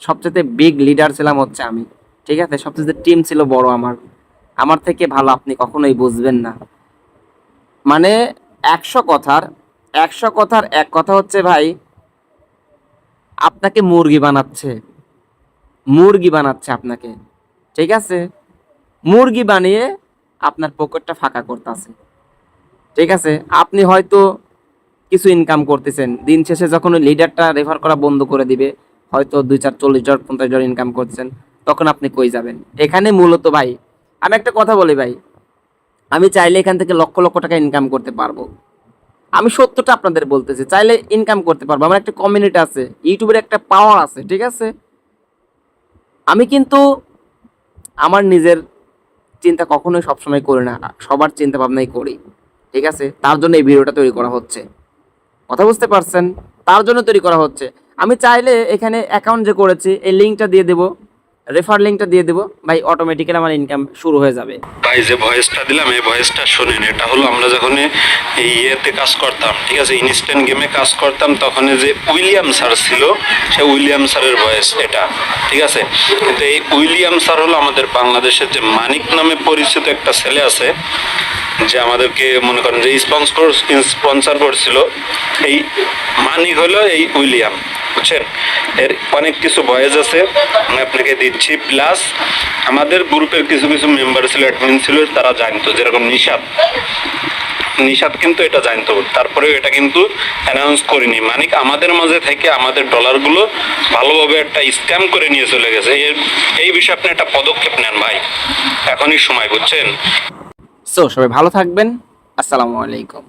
সবচেয়ে big leader ছিলাম হচ্ছে আমি, ঠিক আছে? সবচেয়ে টিম ছিল বড় আমার। আমার থেকে ভালো আপনি কখনোই বুঝবেন না। মানে ১০০ কথার ১০০ কথার এক কথা হচ্ছে ভাই, আপনাকে মুরগি বানাচ্ছে আপনাকে, ঠিক আছে? মুরগি বানিয়ে আপনার পকেটটা ফাঁকা করতেছে, ঠিক আছে? আপনি হয়তো কিছু ইনকাম করতেছেন, দিন শেষে যখন ওই লিডারটা রেফার করা বন্ধ করে দিবে, হয়তো ২ ৪ ৪০ জন ৫০ জন ইনকাম করতেছেন, তখন আপনি কই যাবেন? এখানে মূলত ভাই, আমি একটা কথা বলি ভাই, আমি চাইলে এখান থেকে লক্ষ লক্ষ টাকা ইনকাম করতে পারবো। আমি সত্যটা আপনাদের বলতেছি, চাইলে ইনকাম করতে পারবো। আমার একটা কমিউনিটি আছে, ইউটিউবের একটা পাওয়ার আছে, ঠিক আছে? আমি কিন্তু আমার নিজের চিন্তা কখনোই সবসময় করি না, সবার চিন্তা ভাবনাই করি, ঠিক আছে? তার জন্য এই ভিডিওটা তৈরি করা হচ্ছে, কথা বুঝতে পারছেন? তার জন্য তৈরি করা হচ্ছে। আমি চাইলে এখানে অ্যাকাউন্ট যে করেছি এই লিঙ্কটা দিয়ে দেবো, রেফার লিঙ্কটা দিয়ে দেবো ভাই, অটোমেটিক্যালি আমার ইনকাম শুরু হয়ে যাবে। ভাই যে ভয়েসটা দিলাম এই ভয়েসটা শুনেন, এটা হলো আমরা যখন এই ইয়েতে কাজ করতাম, ঠিক আছে, ইনস্ট্যান্ট গেমে কাজ করতাম, তখন যে উইলিয়াম স্যার ছিল, সে উইলিয়াম স্যারের ভয়েস এটা, ঠিক আছে? কিন্তু এই উইলিয়াম স্যার হলো আমাদের বাংলাদেশের যে মানিক নামে পরিচিত একটা ছেলে আছে, যে আমাদেরকে মনে করেন যে স্পন্সর করছিল, এই মানিক হলো এই উইলিয়াম, বুঝছেন? এর অনেক কিছু ভয়েস আছে, আমি আপনাকে দিচ্ছি। প্লাস আমাদের গ্রুপের কিছু কিছু মেম্বার ছিল, অ্যাডমিন ছিল, তারা জানতো, যেরকম নিশাদ কিন্তু এটা জানতো, তারপরেও এটা কিন্তু অ্যানাউন্স করিনি। মানিক আমাদের মাঝে থেকে আমাদের ডলারগুলো ভালোভাবে একটা স্ক্যাম করে নিয়ে চলে গেছে। এই বিষয়ে আপনি একটা পদক্ষেপ নেন ভাই, এখনই সময়, বুঝছেন? সো সবাই ভালো থাকবেন, আসসালামু আলাইকুম।